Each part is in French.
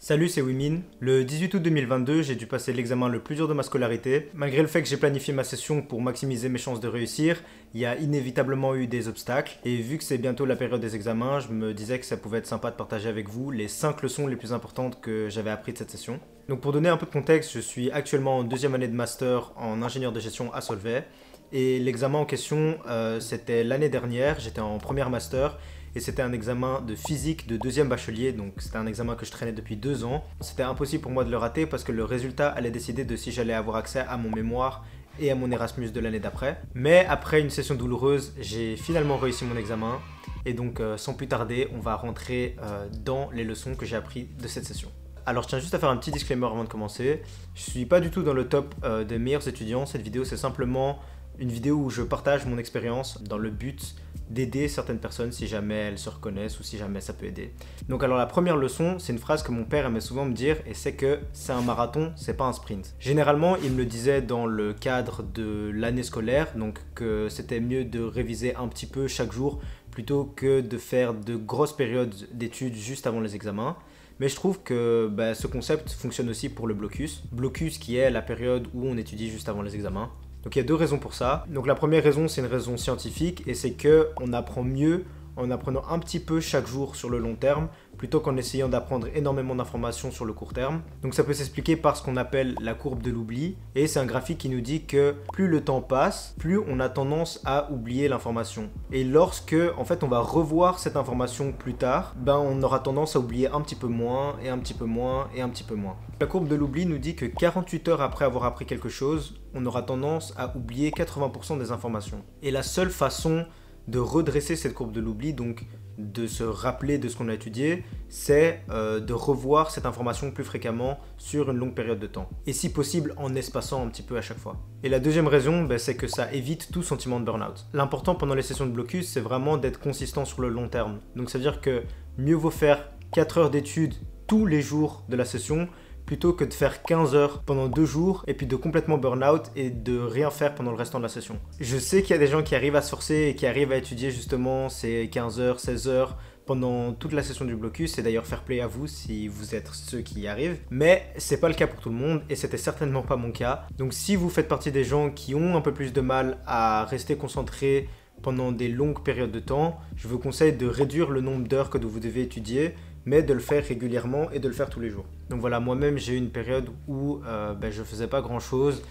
Salut, c'est Wimin. Le 18 août 2022, j'ai dû passer l'examen le plus dur de ma scolarité. Malgré le fait que j'ai planifié ma session pour maximiser mes chances de réussir, il y a inévitablement eu des obstacles. Et vu que c'est bientôt la période des examens, je me disais que ça pouvait être sympa de partager avec vous les 5 leçons les plus importantes que j'avais apprises de cette session. Donc pour donner un peu de contexte, je suis actuellement en deuxième année de master en ingénieur de gestion à Solvay. Et l'examen en question, c'était l'année dernière, j'étais en première master. Et c'était un examen de physique de deuxième bachelier, donc c'était un examen que je traînais depuis 2 ans. C'était impossible pour moi de le rater parce que le résultat allait décider de si j'allais avoir accès à mon mémoire et à mon Erasmus de l'année d'après. Mais après une session douloureuse, j'ai finalement réussi mon examen. Et donc sans plus tarder, on va rentrer dans les leçons que j'ai apprises de cette session. Alors je tiens juste à faire un petit disclaimer avant de commencer. Je suis pas du tout dans le top des meilleurs étudiants. Cette vidéo c'est simplement une vidéo où je partage mon expérience dans le but d'aider certaines personnes si jamais elles se reconnaissent ou si jamais ça peut aider. Donc alors la première leçon, c'est une phrase que mon père aimait souvent me dire et c'est que c'est un marathon, c'est pas un sprint. Généralement, il me le disait dans le cadre de l'année scolaire, donc que c'était mieux de réviser un petit peu chaque jour plutôt que de faire de grosses périodes d'études juste avant les examens. Mais je trouve que ce concept fonctionne aussi pour le blocus. Blocus qui est la période où on étudie juste avant les examens. Donc il y a 2 raisons pour ça. Donc la première raison, c'est une raison scientifique et c'est qu'on apprend mieux en apprenant un petit peu chaque jour sur le long terme plutôt qu'en essayant d'apprendre énormément d'informations sur le court terme. Donc ça peut s'expliquer par ce qu'on appelle la courbe de l'oubli et c'est un graphique qui nous dit que plus le temps passe, plus on a tendance à oublier l'information. Et lorsque en fait on va revoir cette information plus tard, on aura tendance à oublier un petit peu moins et un petit peu moins et un petit peu moins. La courbe de l'oubli nous dit que 48 heures après avoir appris quelque chose, on aura tendance à oublier 80% des informations. Et la seule façon de redresser cette courbe de l'oubli, donc de se rappeler de ce qu'on a étudié, c'est de revoir cette information plus fréquemment sur une longue période de temps. Et si possible, en espaçant un petit peu à chaque fois. Et la deuxième raison, c'est que ça évite tout sentiment de burn-out. L'important pendant les sessions de blocus, c'est vraiment d'être consistant sur le long terme. Donc ça veut dire que mieux vaut faire 4 heures d'études tous les jours de la session plutôt que de faire 15 heures pendant 2 jours et puis de complètement burn-out et de rien faire pendant le restant de la session. Je sais qu'il y a des gens qui arrivent à se forcer et qui arrivent à étudier justement ces 15 heures, 16 heures pendant toute la session du blocus, et d'ailleurs fair play à vous si vous êtes ceux qui y arrivent, mais c'est pas le cas pour tout le monde et c'était certainement pas mon cas. Donc si vous faites partie des gens qui ont un peu plus de mal à rester concentrés pendant des longues périodes de temps, je vous conseille de réduire le nombre d'heures que vous devez étudier, mais de le faire régulièrement et de le faire tous les jours. Donc voilà, moi-même j'ai eu une période où je faisais pas grand-chose.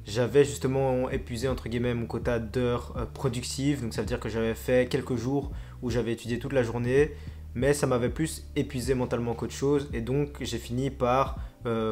J'avais justement épuisé entre guillemets mon quota d'heures productives, donc ça veut dire que j'avais fait quelques jours où j'avais étudié toute la journée, mais ça m'avait plus épuisé mentalement qu'autre chose, et donc j'ai fini par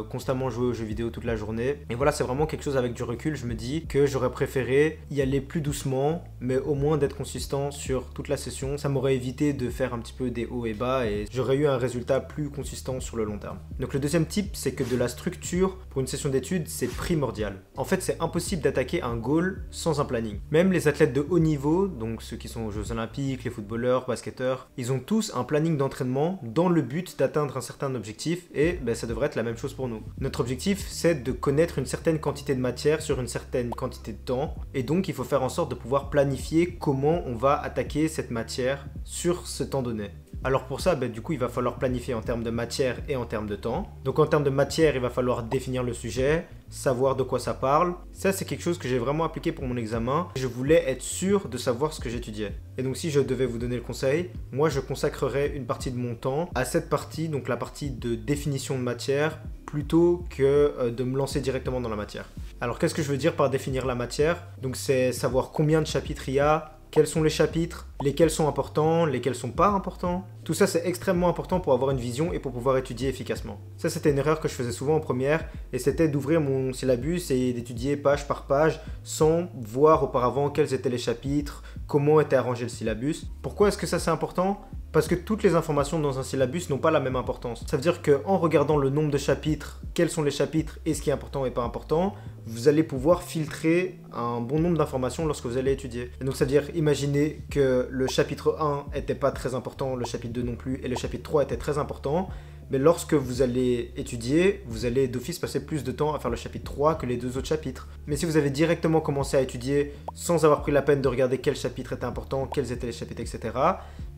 constamment jouer aux jeux vidéo toute la journée. Et voilà, c'est vraiment quelque chose avec du recul, je me dis que j'aurais préféré y aller plus doucement, mais au moins d'être consistant sur toute la session. Ça m'aurait évité de faire un petit peu des hauts et bas et j'aurais eu un résultat plus consistant sur le long terme. Donc le deuxième type, c'est que de la structure pour une session d'études, c'est primordial. En fait, c'est impossible d'attaquer un goal sans un planning. Même les athlètes de haut niveau, donc ceux qui sont aux Jeux Olympiques, les footballeurs, basketteurs, ils ont tous un planning d'entraînement dans le but d'atteindre un certain objectif et ça devrait être la même chose pour nous. Notre objectif, c'est de connaître une certaine quantité de matière sur une certaine quantité de temps, et donc il faut faire en sorte de pouvoir planifier comment on va attaquer cette matière sur ce temps donné. Alors pour ça, du coup, il va falloir planifier en termes de matière et en termes de temps. Donc en termes de matière, il va falloir définir le sujet, savoir de quoi ça parle. Ça, c'est quelque chose que j'ai vraiment appliqué pour mon examen. Je voulais être sûr de savoir ce que j'étudiais. Et donc si je devais vous donner le conseil, moi je consacrerais une partie de mon temps à cette partie, donc la partie de définition de matière, plutôt que de me lancer directement dans la matière. Alors qu'est-ce que je veux dire par définir la matière? Donc c'est savoir combien de chapitres il y a, quels sont les chapitres, lesquels sont importants, lesquels sont pas importants. Tout ça, c'est extrêmement important pour avoir une vision et pour pouvoir étudier efficacement. Ça, c'était une erreur que je faisais souvent en première, et c'était d'ouvrir mon syllabus et d'étudier page par page sans voir auparavant quels étaient les chapitres, comment était arrangé le syllabus. Pourquoi est-ce que ça c'est important? Parce que toutes les informations dans un syllabus n'ont pas la même importance. Ça veut dire qu'en regardant le nombre de chapitres, quels sont les chapitres et ce qui est important et pas important, vous allez pouvoir filtrer un bon nombre d'informations lorsque vous allez étudier. Et donc ça veut dire, imaginez que le chapitre 1 était pas très important, le chapitre 2 non plus, et le chapitre 3 était très important. mais lorsque vous allez étudier, vous allez d'office passer plus de temps à faire le chapitre 3 que les 2 autres chapitres. Mais si vous avez directement commencé à étudier sans avoir pris la peine de regarder quel chapitre était important, quels étaient les chapitres, etc.,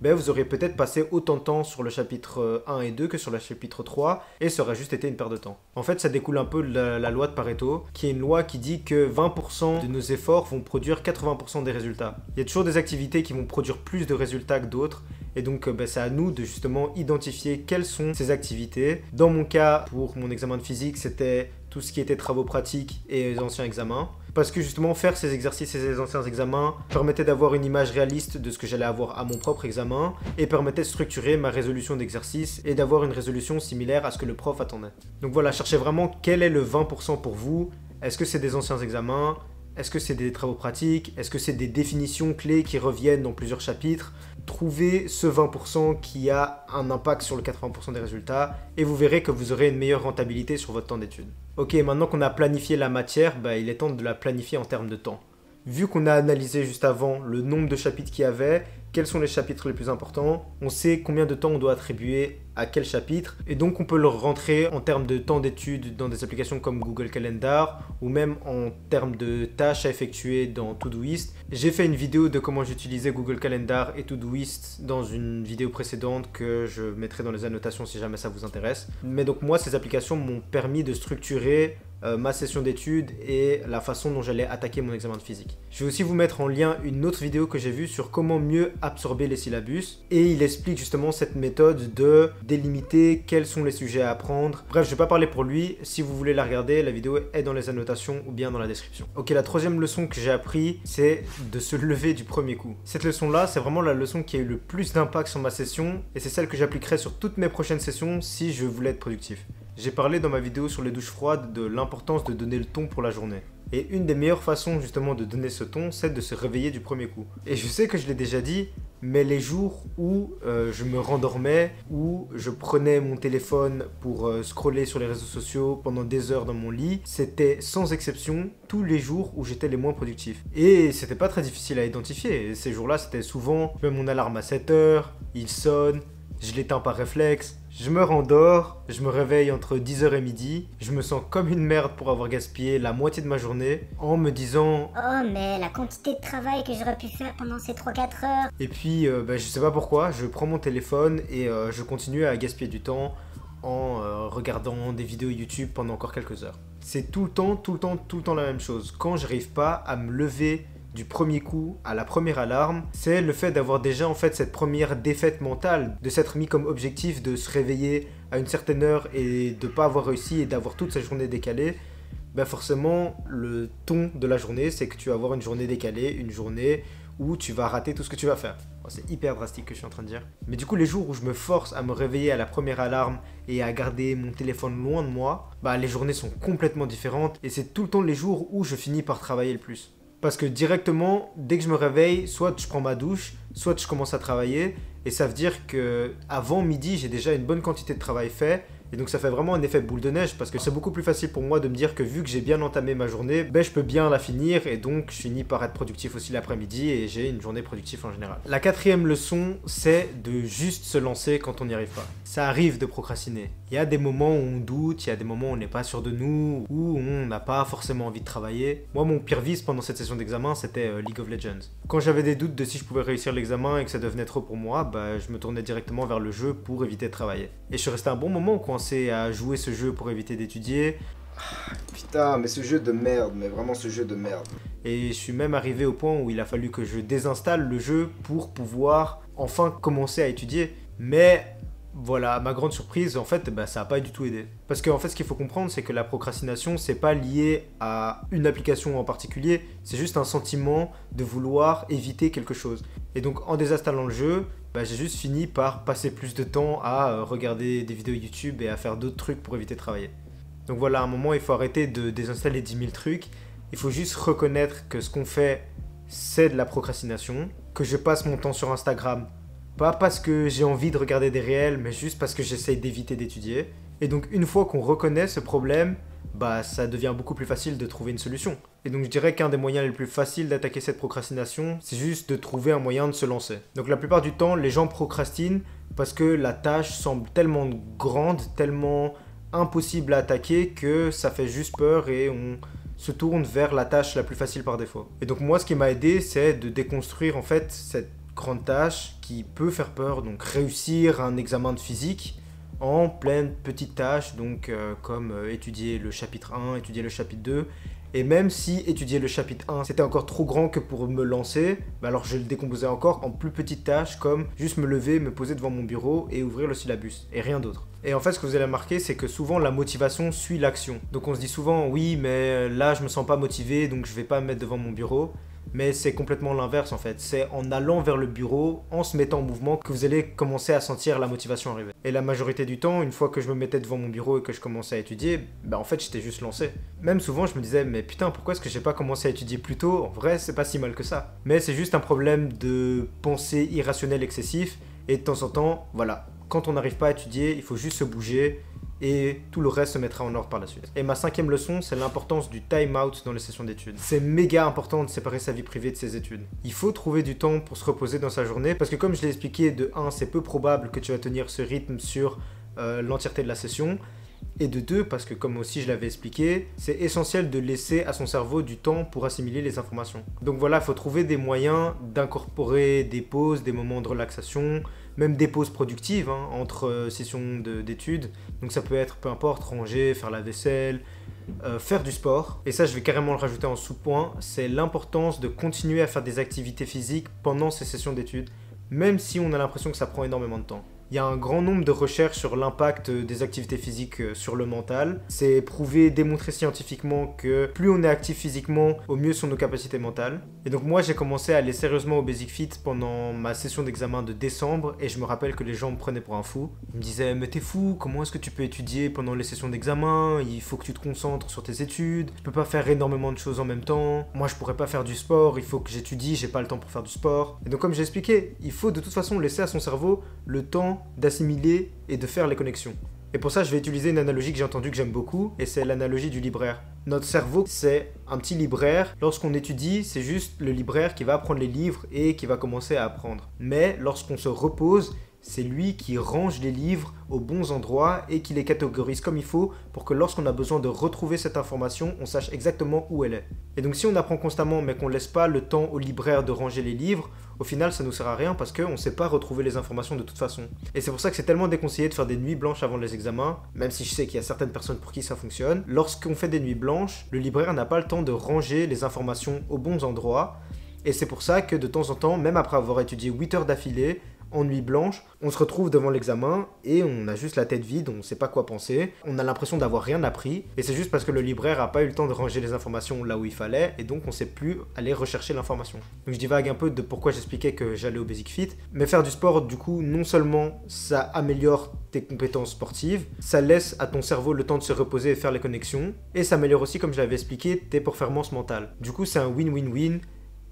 ben vous aurez peut-être passé autant de temps sur le chapitre 1 et 2 que sur le chapitre 3 et ça aurait juste été une perte de temps. En fait, ça découle un peu de la loi de Pareto, qui est une loi qui dit que 20% de nos efforts vont produire 80% des résultats. Il y a toujours des activités qui vont produire plus de résultats que d'autres. Et donc, c'est à nous de justement identifier quelles sont ces activités. Dans mon cas, pour mon examen de physique, c'était tout ce qui était travaux pratiques et les anciens examens. Parce que justement, faire ces exercices et ces anciens examens permettait d'avoir une image réaliste de ce que j'allais avoir à mon propre examen et permettait de structurer ma résolution d'exercice et d'avoir une résolution similaire à ce que le prof attendait. Donc voilà, cherchez vraiment quel est le 20% pour vous. Est-ce que c'est des anciens examens ? Est-ce que c'est des travaux pratiques? Est-ce que c'est des définitions clés qui reviennent dans plusieurs chapitres? Trouvez ce 20% qui a un impact sur le 80% des résultats et vous verrez que vous aurez une meilleure rentabilité sur votre temps d'études. Ok, maintenant qu'on a planifié la matière, il est temps de la planifier en termes de temps. Vu qu'on a analysé juste avant le nombre de chapitres qu'il y avait, quels sont les chapitres les plus importants, on sait combien de temps on doit attribuer à quel chapitre, et donc on peut le rentrer en termes de temps d'études dans des applications comme Google Calendar, ou même en termes de tâches à effectuer dans Todoist. J'ai fait une vidéo de comment j'utilisais Google Calendar et Todoist dans une vidéo précédente que je mettrai dans les annotations si jamais ça vous intéresse. Mais donc moi, ces applications m'ont permis de structurer ma session d'études et la façon dont j'allais attaquer mon examen de physique. Je vais aussi vous mettre en lien une autre vidéo que j'ai vue sur comment mieux absorber les syllabus et il explique justement cette méthode de délimiter quels sont les sujets à apprendre. Bref, je ne vais pas parler pour lui, si vous voulez la regarder, la vidéo est dans les annotations ou bien dans la description. Ok, la troisième leçon que j'ai appris, c'est de se lever du premier coup. Cette leçon-là, c'est vraiment la leçon qui a eu le plus d'impact sur ma session et c'est celle que j'appliquerai sur toutes mes prochaines sessions si je voulais être productif. J'ai parlé dans ma vidéo sur les douches froides de l'importance de donner le ton pour la journée. Et une des meilleures façons justement de donner ce ton, c'est de se réveiller du premier coup. Et je sais que je l'ai déjà dit, mais les jours où je me rendormais, où je prenais mon téléphone pour scroller sur les réseaux sociaux pendant des heures dans mon lit, c'était sans exception tous les jours où j'étais les moins productifs. Et c'était pas très difficile à identifier. Et ces jours-là, c'était souvent, je mets mon alarme à 7 heures, il sonne, je l'éteins par réflexe, je me rendors, je me réveille entre 10h et midi, je me sens comme une merde pour avoir gaspillé la moitié de ma journée en me disant « Oh mais la quantité de travail que j'aurais pu faire pendant ces 3-4 heures !» Et puis je sais pas pourquoi, je prends mon téléphone et je continue à gaspiller du temps en regardant des vidéos YouTube pendant encore quelques heures. C'est tout le temps la même chose. Quand j'arrive pas à me lever du premier coup à la première alarme, c'est le fait d'avoir déjà en fait cette première défaite mentale, de s'être mis comme objectif de se réveiller à une certaine heure et de pas avoir réussi et d'avoir toute sa journée décalée. Forcément le ton de la journée c'est que tu vas avoir une journée décalée, une journée où tu vas rater tout ce que tu vas faire. C'est hyper drastique que je suis en train de dire. Mais du coup les jours où je me force à me réveiller à la première alarme et à garder mon téléphone loin de moi, les journées sont complètement différentes et c'est tout le temps les jours où je finis par travailler le plus. Parce que directement, dès que je me réveille, soit je prends ma douche, soit je commence à travailler. Et ça veut dire qu'avant midi, j'ai déjà une bonne quantité de travail fait. Et donc ça fait vraiment un effet boule de neige parce que c'est beaucoup plus facile pour moi de me dire que vu que j'ai bien entamé ma journée, je peux bien la finir et donc je finis par être productif aussi l'après-midi et j'ai une journée productive en général. La quatrième leçon, c'est de juste se lancer quand on n'y arrive pas. Ça arrive de procrastiner. Il y a des moments où on doute, il y a des moments où on n'est pas sûr de nous, où on n'a pas forcément envie de travailler. Moi, mon pire vice pendant cette session d'examen, c'était League of Legends. Quand j'avais des doutes de si je pouvais réussir l'examen et que ça devenait trop pour moi, je me tournais directement vers le jeu pour éviter de travailler. Et je suis resté un bon moment coincé à jouer ce jeu pour éviter d'étudier. Putain, mais ce jeu de merde, mais vraiment ce jeu de merde. Et je suis même arrivé au point où il a fallu que je désinstalle le jeu pour pouvoir enfin commencer à étudier. Mais voilà, à ma grande surprise, en fait, ça n'a pas du tout aidé. Parce qu'en fait, ce qu'il faut comprendre, c'est que la procrastination, c'est pas lié à une application en particulier, c'est juste un sentiment de vouloir éviter quelque chose. Et donc, en désinstallant le jeu, j'ai juste fini par passer plus de temps à regarder des vidéos YouTube et à faire d'autres trucs pour éviter de travailler. Donc voilà, à un moment, il faut arrêter de désinstaller 10 000 trucs. Il faut juste reconnaître que ce qu'on fait, c'est de la procrastination. Que je passe mon temps sur Instagram, pas parce que j'ai envie de regarder des réels, mais juste parce que j'essaye d'éviter d'étudier. Et donc, une fois qu'on reconnaît ce problème, bah ça devient beaucoup plus facile de trouver une solution. Et donc je dirais qu'un des moyens les plus faciles d'attaquer cette procrastination, c'est juste de trouver un moyen de se lancer. Donc la plupart du temps, les gens procrastinent parce que la tâche semble tellement grande, tellement impossible à attaquer que ça fait juste peur et on se tourne vers la tâche la plus facile par défaut. Et donc moi, ce qui m'a aidé, c'est de déconstruire en fait cette grande tâche qui peut faire peur, donc réussir un examen de physique en pleine petite tâche, donc comme étudier le chapitre 1, étudier le chapitre 2. Et même si étudier le chapitre 1 c'était encore trop grand que pour me lancer, bah alors je le décomposais encore en plus petites tâches comme juste me lever, me poser devant mon bureau et ouvrir le syllabus, et rien d'autre. Et en fait ce que vous allez remarquer c'est que souvent la motivation suit l'action. Donc on se dit souvent oui mais là je me sens pas motivé donc je vais pas me mettre devant mon bureau. Mais c'est complètement l'inverse en fait, c'est en allant vers le bureau, en se mettant en mouvement que vous allez commencer à sentir la motivation arriver. Et la majorité du temps, une fois que je me mettais devant mon bureau et que je commençais à étudier, bah en fait j'étais juste lancé. Même souvent je me disais mais putain pourquoi est-ce que j'ai pas commencé à étudier plus tôt? En vrai c'est pas si mal que ça. Mais c'est juste un problème de pensée irrationnelle excessif et de temps en temps, voilà, quand on n'arrive pas à étudier, il faut juste se bouger et tout le reste se mettra en ordre par la suite. Et ma 5e leçon, c'est l'importance du time out dans les sessions d'études. C'est méga important de séparer sa vie privée de ses études. Il faut trouver du temps pour se reposer dans sa journée, parce que comme je l'ai expliqué, de 1, c'est peu probable que tu vas tenir ce rythme sur l'entièreté de la session, et de 2, parce que comme aussi je l'avais expliqué, c'est essentiel de laisser à son cerveau du temps pour assimiler les informations. Donc voilà, il faut trouver des moyens d'incorporer des pauses, des moments de relaxation, même des pauses productives entre sessions d'études. Donc ça peut être, peu importe, ranger, faire la vaisselle, faire du sport. Et ça, je vais carrément le rajouter en sous-point, c'est l'importance de continuer à faire des activités physiques pendant ces sessions d'études, même si on a l'impression que ça prend énormément de temps. Il y a un grand nombre de recherches sur l'impact des activités physiques sur le mental. C'est prouvé, démontré scientifiquement que plus on est actif physiquement, au mieux sont nos capacités mentales. Et donc moi, j'ai commencé à aller sérieusement au Basic Fit pendant ma session d'examen de décembre et je me rappelle que les gens me prenaient pour un fou. Ils me disaient « Mais t'es fou, comment est-ce que tu peux étudier pendant les sessions d'examen? Il faut que tu te concentres sur tes études. Tu peux pas faire énormément de choses en même temps. Moi, je pourrais pas faire du sport, il faut que j'étudie, j'ai pas le temps pour faire du sport. » Et donc comme j'ai expliqué, il faut de toute façon laisser à son cerveau le temps d'assimiler et de faire les connexions. Et pour ça, je vais utiliser une analogie que j'ai entendue que j'aime beaucoup, et c'est l'analogie du libraire. Notre cerveau, c'est un petit libraire. Lorsqu'on étudie, c'est juste le libraire qui va prendre les livres et qui va commencer à apprendre. Mais lorsqu'on se repose, c'est lui qui range les livres aux bons endroits et qui les catégorise comme il faut pour que lorsqu'on a besoin de retrouver cette information, on sache exactement où elle est. Et donc si on apprend constamment mais qu'on ne laisse pas le temps au libraire de ranger les livres, au final ça ne nous sert à rien parce qu'on ne sait pas retrouver les informations de toute façon. Et c'est pour ça que c'est tellement déconseillé de faire des nuits blanches avant les examens, même si je sais qu'il y a certaines personnes pour qui ça fonctionne. Lorsqu'on fait des nuits blanches, le libraire n'a pas le temps de ranger les informations aux bons endroits. Et c'est pour ça que de temps en temps, même après avoir étudié 8 heures d'affilée, en nuit blanche, on se retrouve devant l'examen et on a juste la tête vide, on ne sait pas quoi penser, on a l'impression d'avoir rien appris et c'est juste parce que le libraire n'a pas eu le temps de ranger les informations là où il fallait et donc on ne sait plus aller rechercher l'information. Donc je divague un peu de pourquoi j'expliquais que j'allais au Basic Fit, mais faire du sport du coup non seulement ça améliore tes compétences sportives, ça laisse à ton cerveau le temps de se reposer et faire les connexions et ça améliore aussi, comme je l'avais expliqué, tes performances mentales. Du coup c'est un win-win-win.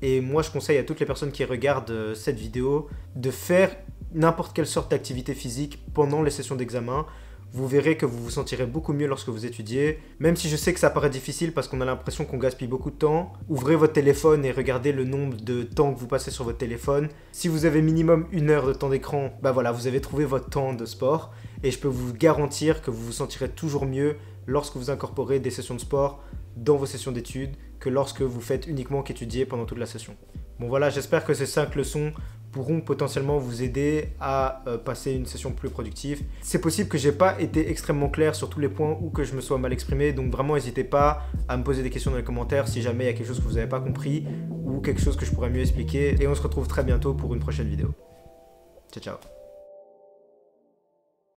Et moi, je conseille à toutes les personnes qui regardent cette vidéo de faire n'importe quelle sorte d'activité physique pendant les sessions d'examen. Vous verrez que vous vous sentirez beaucoup mieux lorsque vous étudiez. Même si je sais que ça paraît difficile parce qu'on a l'impression qu'on gaspille beaucoup de temps. Ouvrez votre téléphone et regardez le nombre de temps que vous passez sur votre téléphone. Si vous avez minimum 1 heure de temps d'écran, bah voilà, vous avez trouvé votre temps de sport. Et je peux vous garantir que vous vous sentirez toujours mieux lorsque vous incorporez des sessions de sport dans vos sessions d'études que lorsque vous faites uniquement qu'étudier pendant toute la session. Bon voilà, j'espère que ces 5 leçons pourront potentiellement vous aider à passer une session plus productive. C'est possible que j'ai pas été extrêmement clair sur tous les points ou que je me sois mal exprimé, donc vraiment n'hésitez pas à me poser des questions dans les commentaires si jamais il y a quelque chose que vous n'avez pas compris ou quelque chose que je pourrais mieux expliquer. Et on se retrouve très bientôt pour une prochaine vidéo. Ciao ciao.